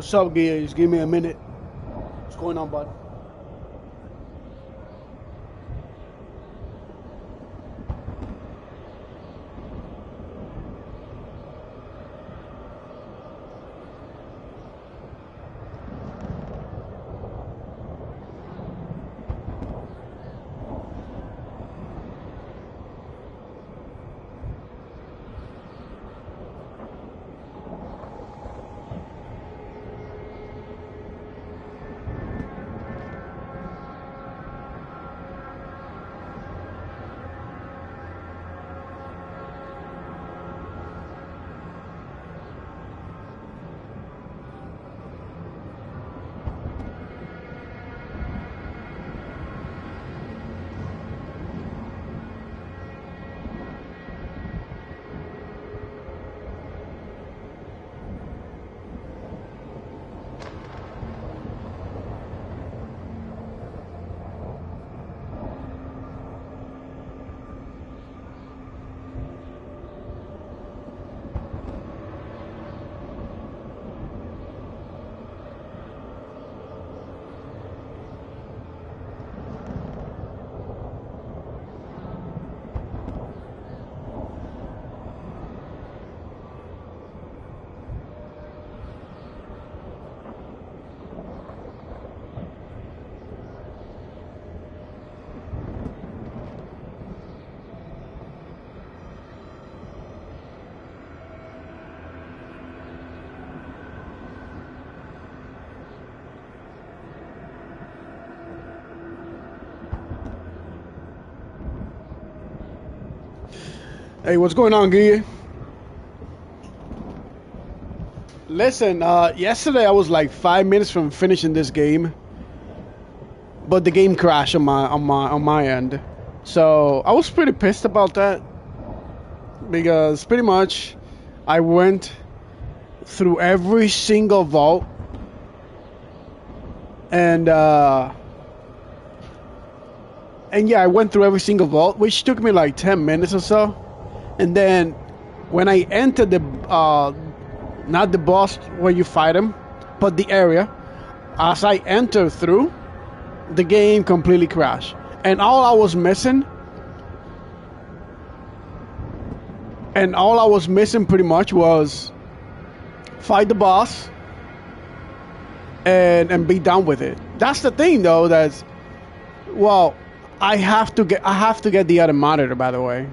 What's up, Gia? Just give me a minute. What's going on, bud? Hey, what's going on, Guy? Listen, yesterday I was like 5 minutes from finishing this game, but the game crashed on my end. So I was pretty pissed about that because pretty much I went through every single vault and yeah, I went through every single vault, which took me like 10 minutes or so. And then when I entered the, not the boss where you fight him, but the area, as I entered through, the game completely crashed. And all I was missing pretty much was fight the boss and be done with it. That's the thing though, that's, well, I have to get the other monitor, by the way.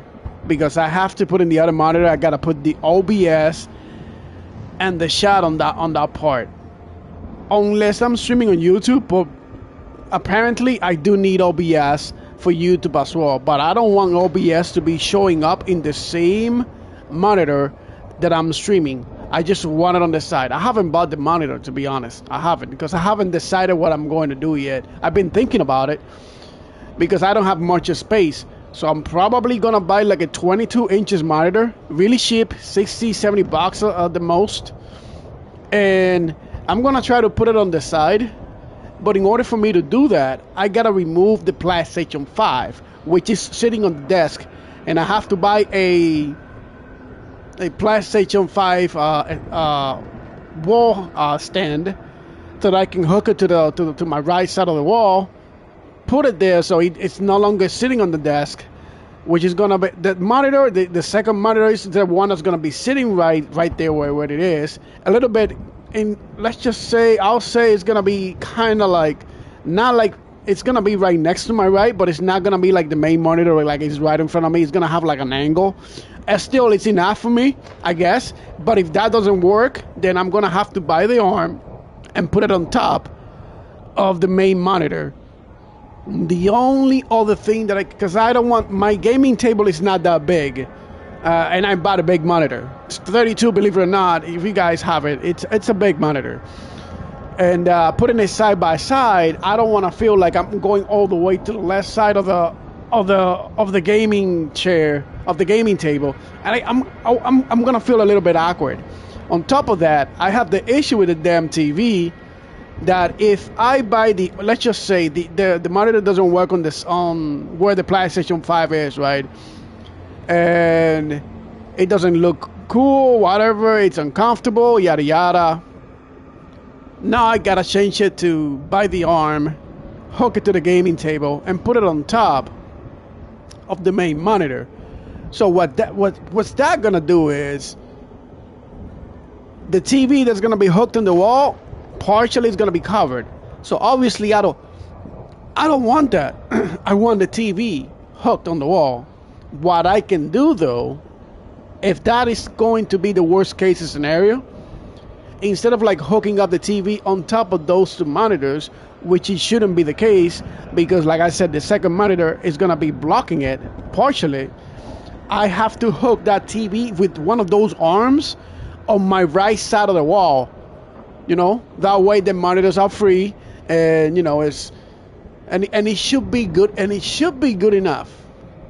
Because I have to put in the other monitor, I gotta put the OBS and the shot on that part. Unless I'm streaming on YouTube, but apparently I do need OBS for YouTube as well. But I don't want OBS to be showing up in the same monitor that I'm streaming. I just want it on the side. I haven't bought the monitor, to be honest. I haven't, because I haven't decided what I'm going to do yet. I've been thinking about it because I don't have much space. So I'm probably gonna buy like a 22 inches monitor, really cheap, 60, 70 bucks at the most. And I'm gonna try to put it on the side. But in order for me to do that, I gotta remove the PlayStation 5, which is sitting on the desk. And I have to buy a PlayStation 5 wall stand so that I can hook it to my right side of the wall. Put it there so it's no longer sitting on the desk, which is gonna be the monitor. The second monitor is the one that's gonna be sitting right there where it is, a little bit in, let's just say, I'll say it's gonna be kind of like, not like it's gonna be right next to my right, but it's not gonna be like the main monitor, like it's right in front of me. It's gonna have like an angle. Still, it's enough for me, I guess. But if that doesn't work, then I'm gonna have to buy the arm and put it on top of the main monitor. The only other thing that because I don't want, my gaming table is not that big, and I bought a big monitor. It's 32, believe it or not. If you guys have it, it's a big monitor. And putting it side by side, I don't want to feel like I'm going all the way to the left side of the gaming chair, of the gaming table, and I'm gonna feel a little bit awkward. On top of that, I have the issue with the damn TV. That if I buy the, let's just say the monitor doesn't work on this, on where the PlayStation 5 is, right? And it doesn't look cool, whatever, it's uncomfortable, yada yada. Now I gotta change it to by the arm, hook it to the gaming table, and put it on top of the main monitor. So what's that gonna do is the TV that's gonna be hooked on the wall partially is gonna be covered. So obviously I don't want that. I want the TV hooked on the wall. What I can do though, if that is going to be the worst case scenario, instead of like hooking up the TV on top of those two monitors, which it shouldn't be the case, because like I said, the second monitor is gonna be blocking it partially, I have to hook that TV with one of those arms on my right side of the wall. You know, that way the monitors are free, and you know and it should be good, and it should be good enough.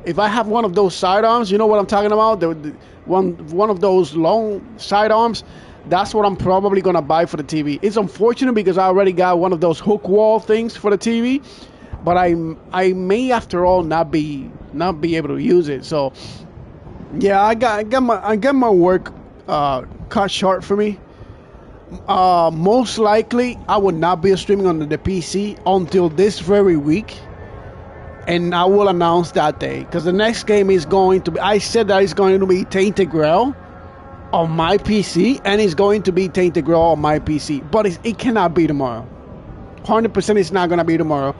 If I have one of those sidearms, you know what I'm talking about, the one of those long sidearms, that's what I'm probably gonna buy for the TV. It's unfortunate because I already got one of those hook wall things for the TV, but I may after all not be able to use it. So yeah, I got my work cut short for me. Most likely I will not be streaming on the PC until this very week, and I will announce that day, because the next game is going to be, I said that it's going to be Tainted Grail on my PC, and it's going to be Tainted Grail on my PC, but it cannot be tomorrow. 100% it's not going to be tomorrow.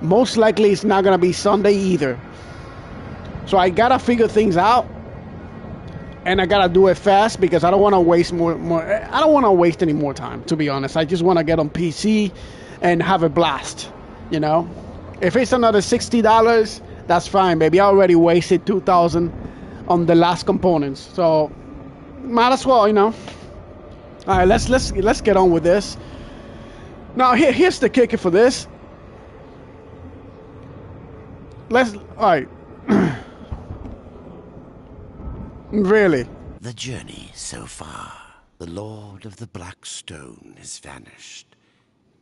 Most likely it's not going to be Sunday either. So I gotta figure things out, and I gotta do it fast because I don't want to waste more. I don't want to waste any more time, to be honest. I just want to get on PC and have a blast. You know, if it's another $60, that's fine, baby. I already wasted $2,000 on the last components, so might as well, you know. All right, let's get on with this. Now here's the kicker for this. All right. Really? The journey so far. The Lord of the Black Stone has vanished.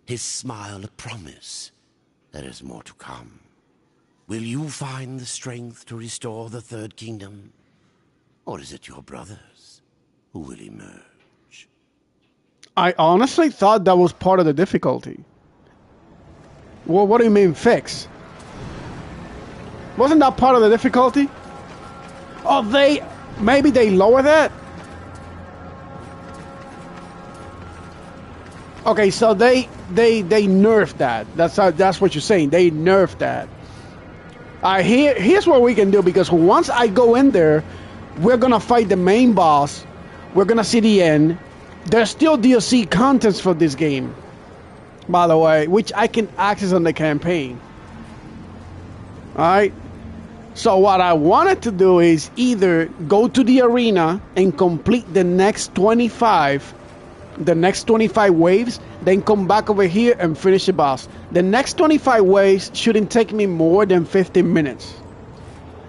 His smile a promise. There is more to come. Will you find the strength to restore the Third Kingdom? Or is it your brothers who will emerge? I honestly thought that was part of the difficulty. Well, what do you mean fix? Wasn't that part of the difficulty? Oh, maybe they lower that? Okay, so they nerfed that. That's what you're saying. They nerfed that. Here's what we can do, because once I go in there, we're gonna fight the main boss. We're gonna see the end. There's still DLC contents for this game, by the way, which I can access on the campaign. Alright? So what I wanted to do is either go to the arena and complete the next 25 waves, then come back over here and finish the boss. The next 25 waves shouldn't take me more than 15 minutes.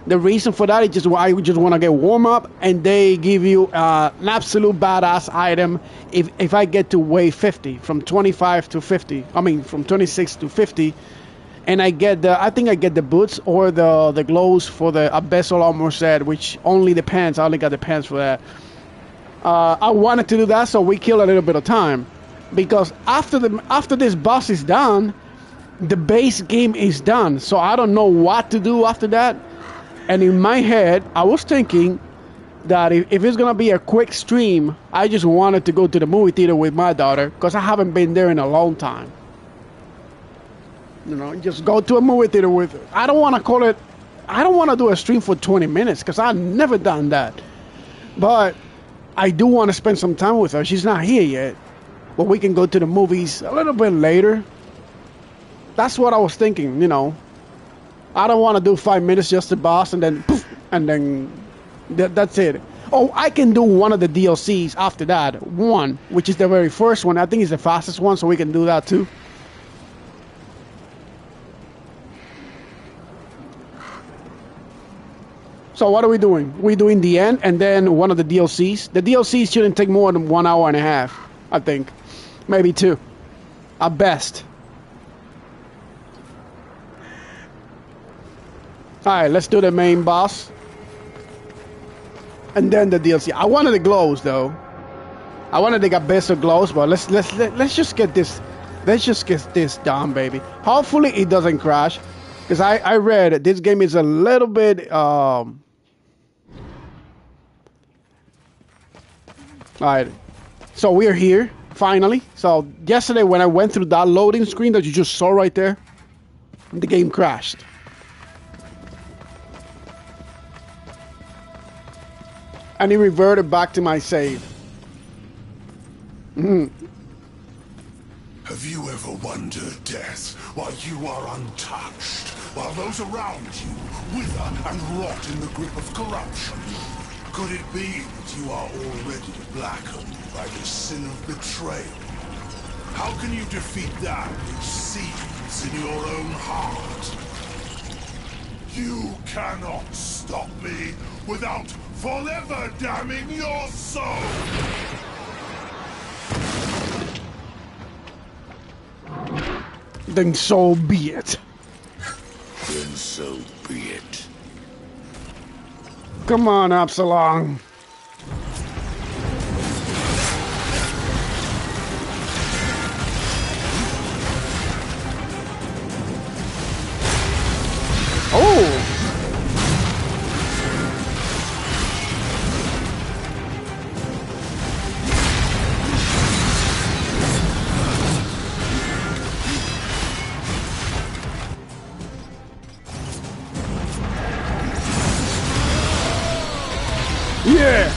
The reason for that is I just want to get warm up, and they give you an absolute badass item if I get to wave 50, from 25 to 50. I mean, from 26 to 50. And I think I get the boots or the gloves for the abyssal armor set, which only the pants. I only got the pants for that. I wanted to do that so we kill a little bit of time, because after this boss is done, the base game is done. So I don't know what to do after that. And in my head, I was thinking that if it's gonna be a quick stream, I just wanted to go to the movie theater with my daughter, because I haven't been there in a long time. You know, just go to a movie theater with her. I don't want to do a stream for 20 minutes, because I've never done that. But I do want to spend some time with her. She's not here yet, but we can go to the movies a little bit later. That's what I was thinking, you know. I don't want to do 5 minutes just the boss and then poof, and then that's it. Oh, I can do one of the DLCs after that. One, which is the very first one. I think it's the fastest one, so we can do that too. So what are we doing? We're doing the end and then one of the DLCs. The DLCs shouldn't take more than 1 hour and a half, I think. Maybe 2. At best. Alright, let's do the main boss. And then the DLC. I wanted the gloves, though. I wanted to get better gloves, but let's just get this. Let's just get this done, baby. Hopefully it doesn't crash, because I read this game is a little bit. All right, so we're here finally. So yesterday when I went through that loading screen that you just saw right there, the game crashed. And it reverted back to my save. Have you ever wondered, Death, why you are untouched, while those around you wither and rot in the grip of corruption? Could it be that you are already blackened by the sin of betrayal? How can you defeat that which seethes in your own heart? You cannot stop me without forever damning your soul! Then so be it. Then so be it. Come on, Absalom. Oh! Yeah!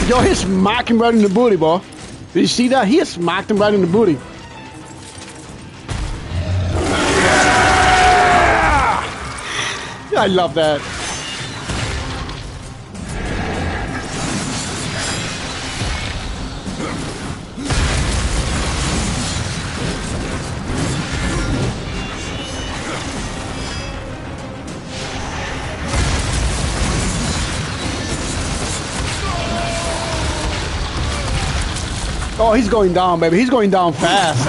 Yo, he smacked him right in the booty, boy. Did you see that? He smacked him right in the booty. I love that. Oh, he's going down, baby. He's going down fast.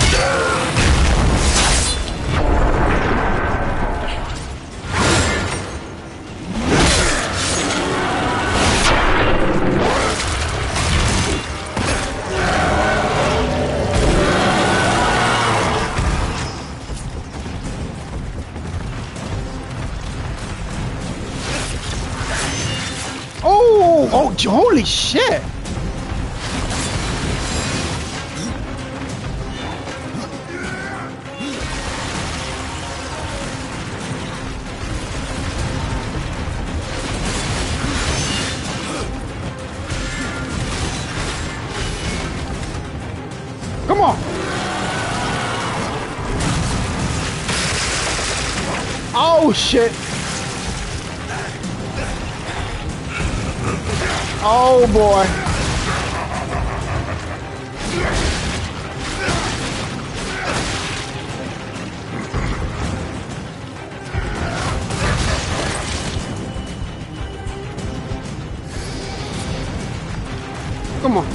Oh, holy shit. Come on. Oh, shit. Oh, boy. Come on.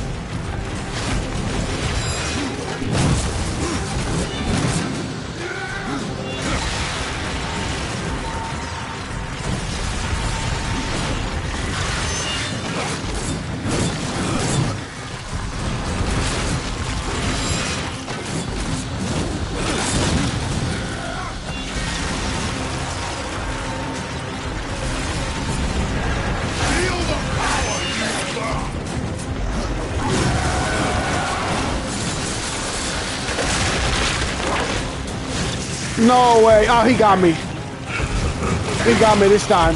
No way. Oh, he got me. He got me this time.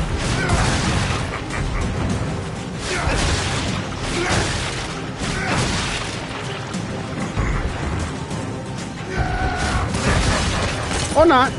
Or not.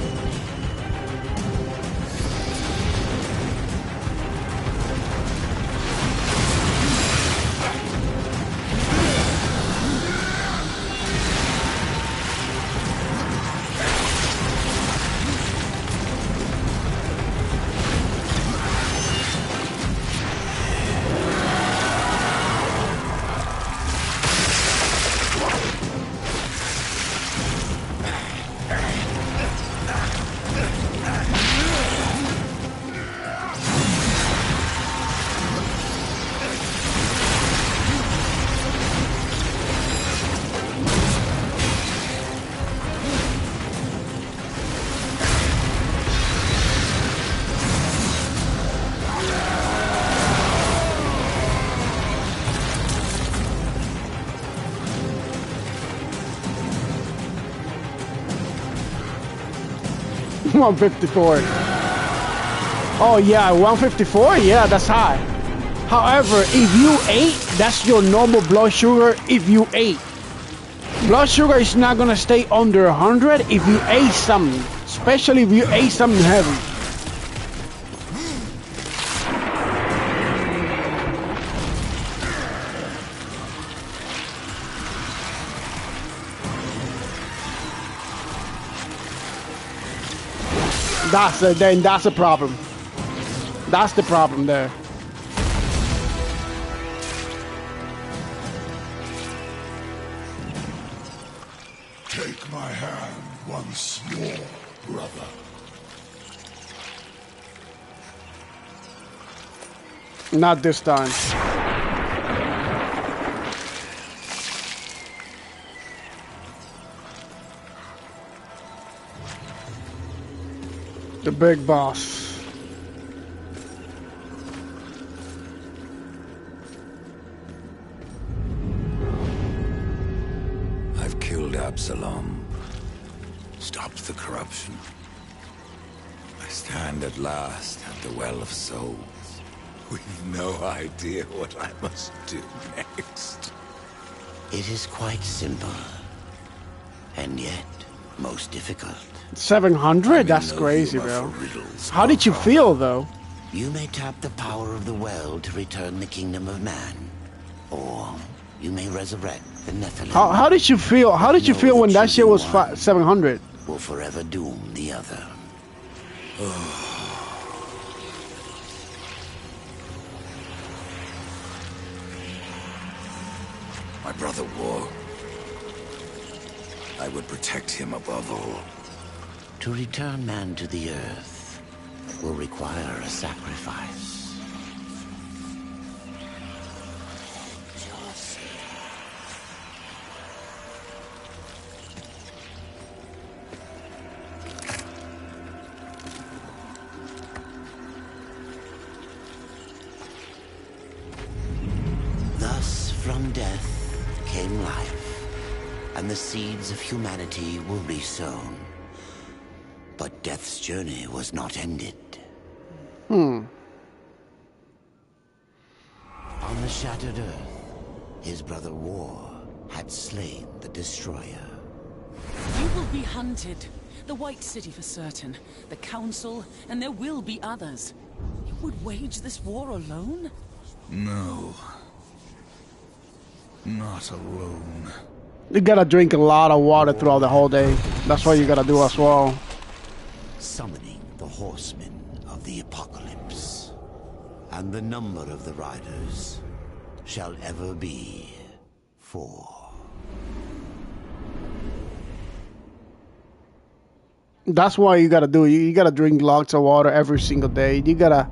154. Oh yeah, 154. Yeah, that's high. However, if you ate, that's your normal blood sugar. If you ate, blood sugar is not gonna stay under 100 if you ate something, especially if you ate something heavy. Then that's a problem. That's the problem there. Take my hand once more, brother. Not this time. The big boss. I've killed Absalom. Stopped the corruption. I stand at last at the Well of Souls, with no idea what I must do next. It is quite simple, and yet most difficult. 700? That's crazy, bro. How did you feel, though? You may tap the power of the well to return the kingdom of man, or you may resurrect the Nephilim. How did you feel? How did you feel when that shit was 700? Will forever doom the other. My brother war. I would protect him above all. To return man to the earth will require a sacrifice. Thus, from death came life, and the seeds of humanity will be sown. But death's journey was not ended. On the shattered earth, his brother War had slain the destroyer. You will be hunted. The White City for certain. The Council, and there will be others. You would wage this war alone? No. Not alone. You gotta drink a lot of water throughout the whole day. That's what you gotta do as well. Summoning the Horseman of the Apocalypse, and the number of the riders shall ever be 4. That's why you gotta do. You gotta drink lots of water every single day. You gotta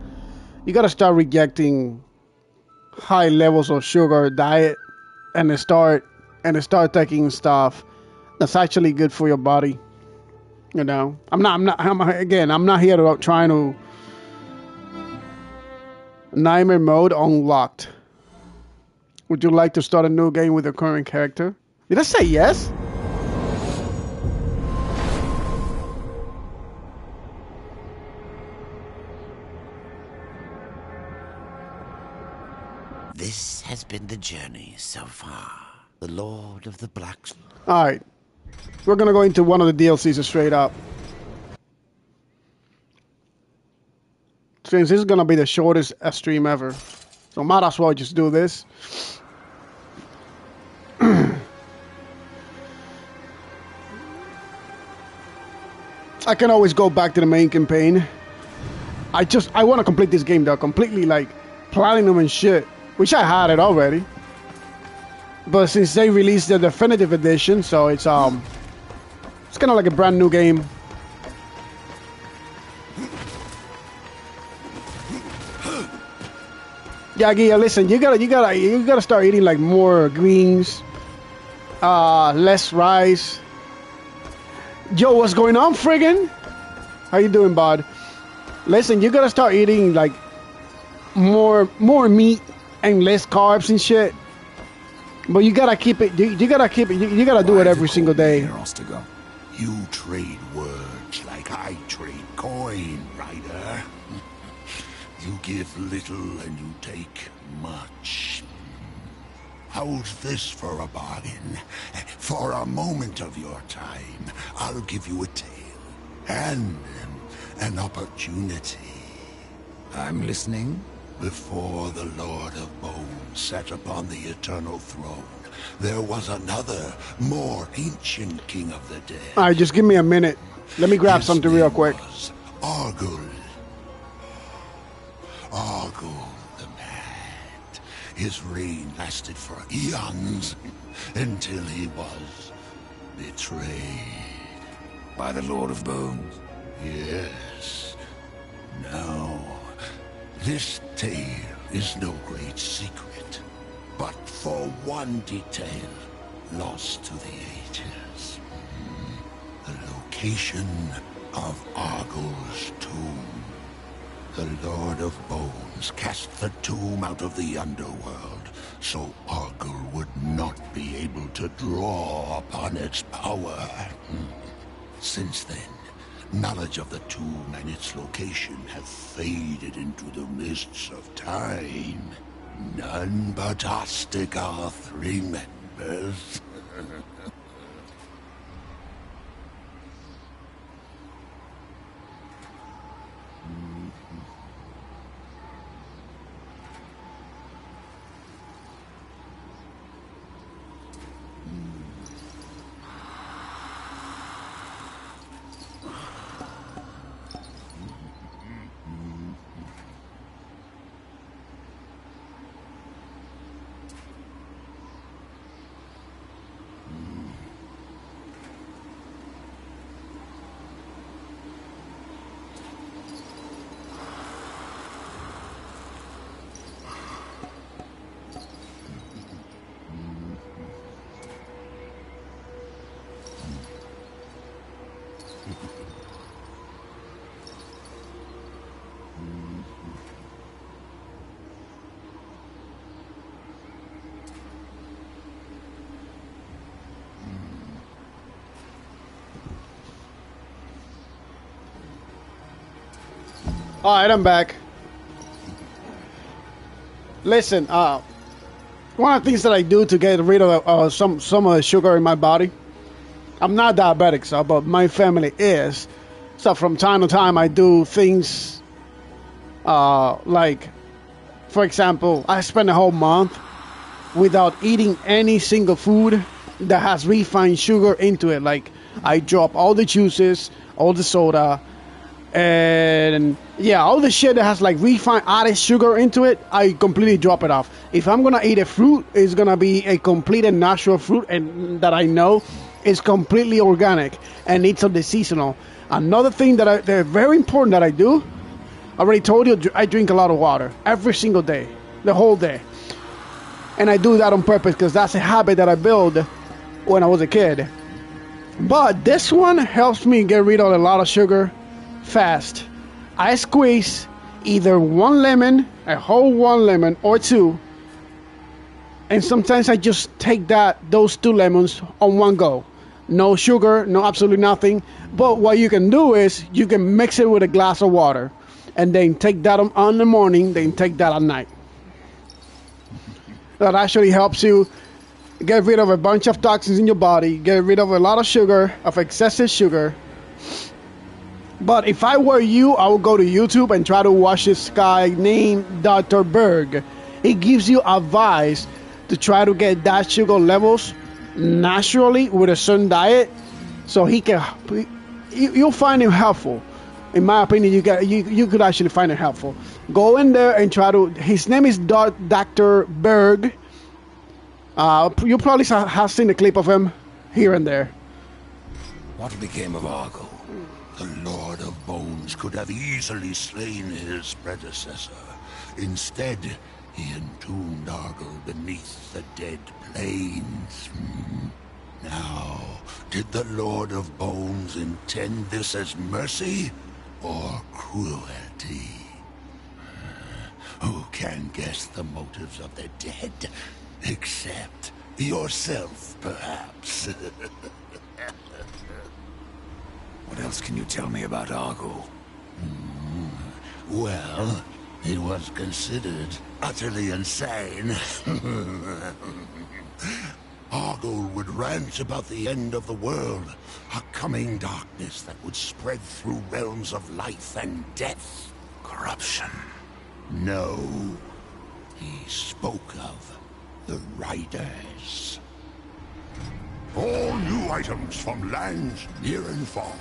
start rejecting high levels of sugar diet, and start taking stuff that's actually good for your body. You know, I'm not here to trying to nightmare mode unlocked. Would you like to start a new game with your current character? Did I say yes? This has been the journey so far. The Lord of the Black... Alright. We're gonna go into one of the DLCs straight up. Since this is gonna be the shortest stream ever, so might as well just do this. I can always go back to the main campaign. I want to complete this game though, completely, like platinum and shit. Wish I had it already. But since they released the definitive edition, so it's kind of like a brand new game. Yeah, listen, you gotta start eating like more greens, less rice. Yo, what's going on, friggin'? How you doing, bud? Listen, you gotta start eating like more meat and less carbs and shit. But you gotta keep it. You gotta keep it. You gotta do it every single day. You trade words like I trade coin, Ryder. You give little and you take much. How's this for a bargain? For a moment of your time, I'll give you a tale and an opportunity. I'm listening. Before the Lord of Bones sat upon the eternal throne, there was another, more ancient king of the dead. All right, just give me a minute. Let me grab His something real name quick. was Argul. Argul the Mad. His reign lasted for eons until he was betrayed. By the Lord of Bones. Yes. Now, this tale is no great secret, but for one detail lost to the ages. The location of Argul's tomb. The Lord of Bones cast the tomb out of the underworld, so Argul would not be able to draw upon its power. Since then, knowledge of the tomb and its location have faded into the mists of time. None but Ostagoth remembers. All right, I'm back. Listen, one of the things that I do to get rid of some of the sugar in my body, I'm not diabetic, so, but my family is. So from time to time, I do things like, for example, I spend a whole month without eating any single food that has refined sugar into it. Like, I drop all the juices, all the soda, and yeah, all the shit that has like refined added sugar into it, I completely drop it off. If I'm gonna eat a fruit, it's gonna be a complete and natural fruit, and that I know is completely organic and it's on the seasonal. Another thing that they're very important that I do, I already told you, I drink a lot of water every single day, the whole day, and I do that on purpose because that's a habit that I built when I was a kid. But this one helps me get rid of a lot of sugar fast. I squeeze either one lemon, a whole one lemon or two, and sometimes I just take those 2 lemons on one go. No sugar, no absolutely nothing. But what you can do is you can mix it with a glass of water and then take that on the morning, then take that at night. That actually helps you get rid of a bunch of toxins in your body, get rid of a lot of sugar, of excessive sugar. But if I were you, I would go to YouTube and try to watch this guy named Dr. Berg. He gives you advice to try to get that sugar levels naturally with a certain diet, so you'll find him helpful. In my opinion, you could actually find it helpful. Go in there and try to. His name is Dr. Berg. You probably have seen a clip of him here and there. What became of Argul? The Lord of Bones could have easily slain his predecessor. Instead, he entombed Argul beneath the dead plains. Now, did the Lord of Bones intend this as mercy or cruelty? Who can guess the motives of the dead? Except yourself, perhaps. What else can you tell me about Argo? Well, it was considered utterly insane. Argol would rant about the end of the world, a coming darkness that would spread through realms of life and death. Corruption. No. He spoke of the Riders. All new items from lands near and far.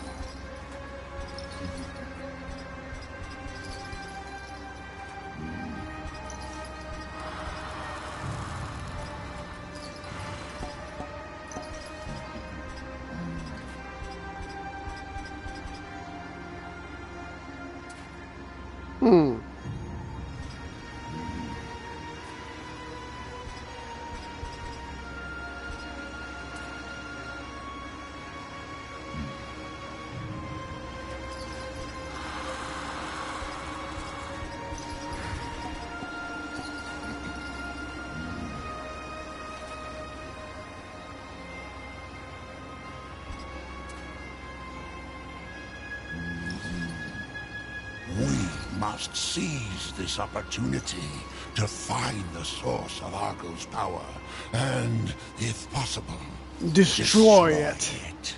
We must seize this opportunity to find the source of Argol's power, and, if possible, Destroy it.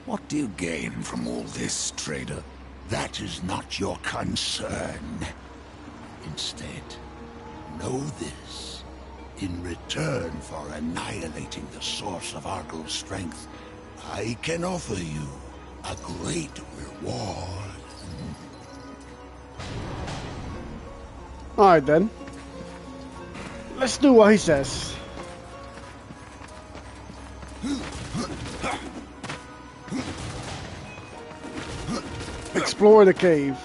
What do you gain from all this, trader? That is not your concern. Instead, know this. In return for annihilating the source of Argol's strength, I can offer you a great reward. Alright then. Let's do what he says. Explore the cave.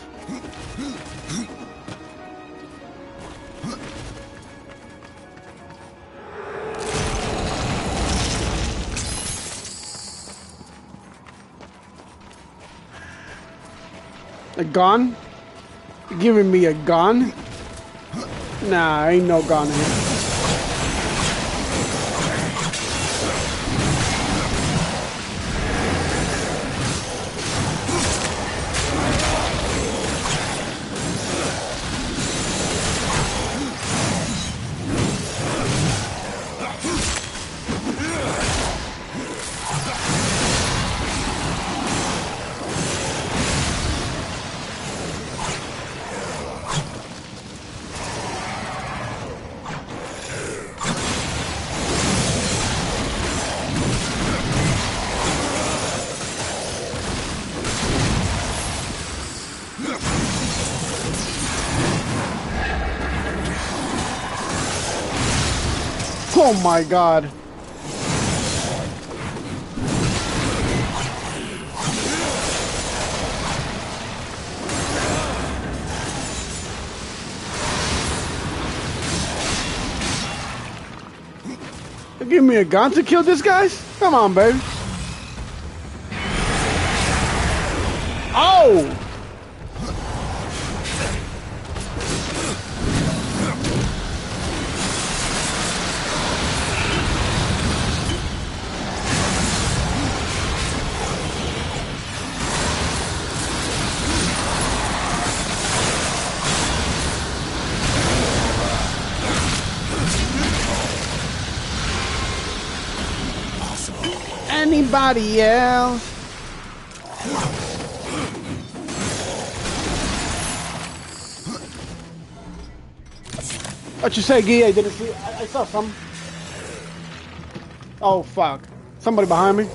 A gun? Giving me a gun? Nah, ain't no gun here. Oh my god. Give me a gun to kill this guys? Come on, baby. Oh! Anybody else? What you say, Guy? I didn't see. I saw some. Oh fuck! Somebody behind me.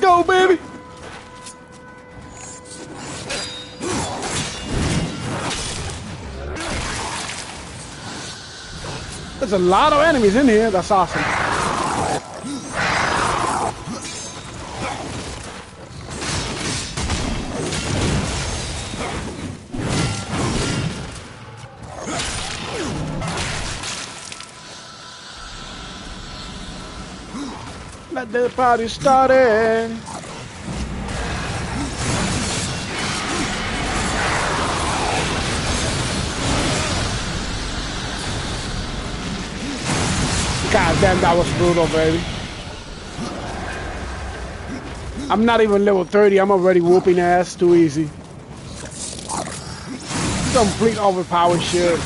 go, baby. There's a lot of enemies in here. That's awesome. Let the party started. God damn, that was brutal, baby. I'm not even level 30. I'm already whooping ass too easy. Complete overpowered shit.